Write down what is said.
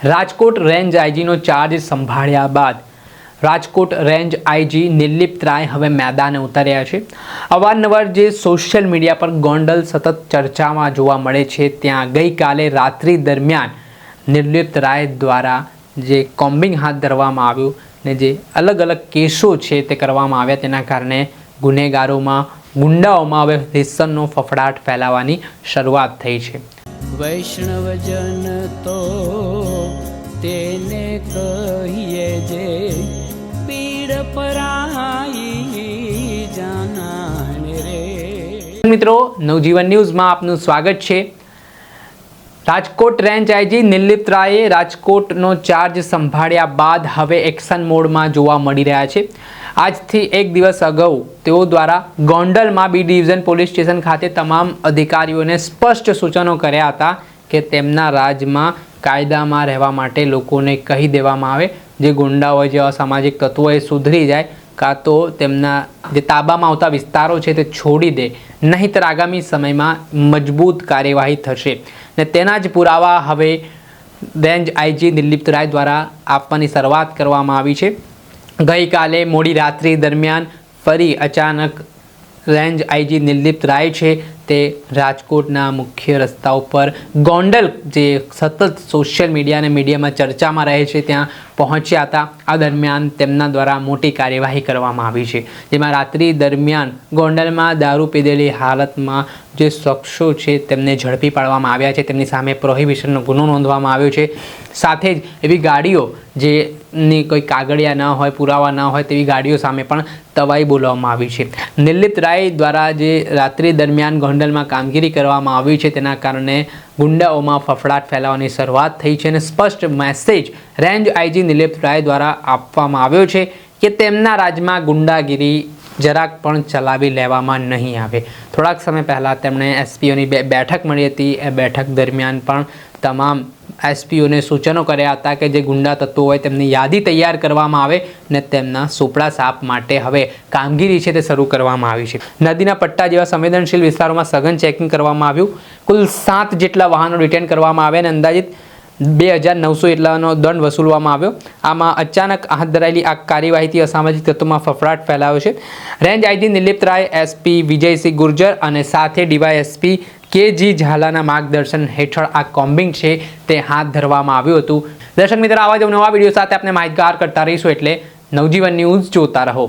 Rajkot range આઈજીનો charge સંભાળ્યા બાદ Rajkot range IG Nirlipt રાય હવે મેદાને ઉતર્યા છે। અવારનવાર જે સોશિયલ મીડિયા પર ગોંડલ સતત ચર્ચામાં જોવા મળે છે, ત્યાં ગઈકાલે રાત્રિ દરમિયાન નિર્લિપ્ત રાય દ્વારા જે કોમ્બિંગ હાથ ધરવામાં આવ્યું ને જે અલગ અલગ કેસો છે તે કરવામાં આવ્યા, તેના કારણે ગુનેગારોમાં ગુંડાઓમાં હવે હિંસનનો ફફડાટ ફેલાવાની શરૂઆત થઈ છે। વૈષ્ણવજન તો તેને કહીએ જે પીડ પરાઈ જાનાને રે। મિત્રો, નવજીવન ન્યૂઝમાં આપનું સ્વાગત છે। રાજકોટ રેન્જ આઈજી નિર્લિપ્ત રાયે રાજકોટનો ચાર્જ સંભાળ્યા બાદ હવે એક્શન મોડમાં જોવા મળી રહ્યા છે। આજથી એક દિવસ અગાઉ તેઓ દ્વારા ગોંડલમાં બી ડિવિઝન પોલીસ સ્ટેશન ખાતે તમામ અધિકારીઓને સ્પષ્ટ સૂચનો કર્યા હતા કે તેમના રાજમાં કાયદામાં રહેવા માટે લોકોને કહી દેવામાં આવે, જે ગુંડાઓ જે અસામાજિક તત્વો એ સુધરી જાય, કાં તો તેમના જે તાબામાં આવતા વિસ્તારો છે તે છોડી દે, નહીંતર આગામી સમયમાં મજબૂત કાર્યવાહી થશે। ને તેના જ પુરાવા હવે રેન્જ આઈજી નિર્લિપ્ત રાય દ્વારા આપવાની શરૂઆત કરવામાં આવી છે। ગઈકાલે મોડી રાત્રિ દરમિયાન ફરી અચાનક રેન્જ આઈજી નિર્લિપ્ત રાય છે તે રાજકોટના મુખ્ય રસ્તા ઉપર ગોંડલ જે સતત સોશિયલ મીડિયા અને મીડિયામાં ચર્ચામાં રહે છે ત્યાં પહોંચ્યા હતા। આ દરમિયાન તેમના દ્વારા મોટી કાર્યવાહી કરવામાં આવી છે, જેમાં રાત્રિ દરમિયાન ગોંડલમાં દારૂ પીધેલી હાલતમાં જે શખ્સો છે તેમને ઝડપી પાડવામાં આવ્યા છે, તેમની સામે પ્રોહિબિશનનો ગુનો નોંધવામાં આવ્યો છે। સાથે જ એવી ગાડીઓ જેની કોઈ કાગળિયા ન હોય, પુરાવા ન હોય તેવી ગાડીઓ સામે પણ તવાઈ બોલવામાં આવી છે। નિર્લિપ્ત રાય દ્વારા જે રાત્રિ દરમિયાન ગોંડલમાં કામગીરી કરવામાં આવી છે તેના કારણે ગુંડાઓમાં ફફડાટ ફેલાવાની શરૂઆત થઈ છે અને સ્પષ્ટ મેસેજ રેન્જ આઈજી નિર્લિપ્ત રાય દ્વારા આપવામાં આવ્યો છે કે તેમના રાજમાં ગુંડાગીરી જરાક પણ ચલાવી લેવામાં નહીં આવે। થોડાક સમય પહેલાં તેમણે એસપીઓની બેઠક મળી હતી। એ બેઠક દરમિયાન પણ તમામ એસપીઓને સૂચનો કર્યા હતા કે જે ગુંડા તત્વો હોય તેમની યાદી તૈયાર કરવામાં આવે ને તેમના સોપડા સાપ માટે હવે કામગીરી છે તે શરૂ કરવામાં આવી છે। નદીના પટ્ટા જેવા સંવેદનશીલ વિસ્તારોમાં સઘન ચેકિંગ કરવામાં આવ્યું। કુલ 7 જેટલા વાહનો ડિટેન કરવામાં આવ્યા અને અંદાજિત 2900 એટલાનો દંડ વસૂલવામાં આવ્યો। આમાં અચાનક હાથ ધરાયેલી આ કાર્યવાહીથી અસામાજિક તત્વોમાં ફફડાટ ફેલાયો છે। રેન્જ આઈજી નિર્લિપ્ત રાય, એસપી વિજયસિંહ ગુર્જર અને સાથે ડીવાયએસપી કેજી ઝાલાના માર્ગદર્શન હેઠળ આ કોમ્બિંગ છે તે હાથ ધરવામાં આવ્યું હતું। દર્શક મિત્રો, આવા જ નવા વિડીયો સાથે આપણે માહિતગાર કરતા રહીશું, એટલે નવજીવન ન્યૂઝ જોતા રહો।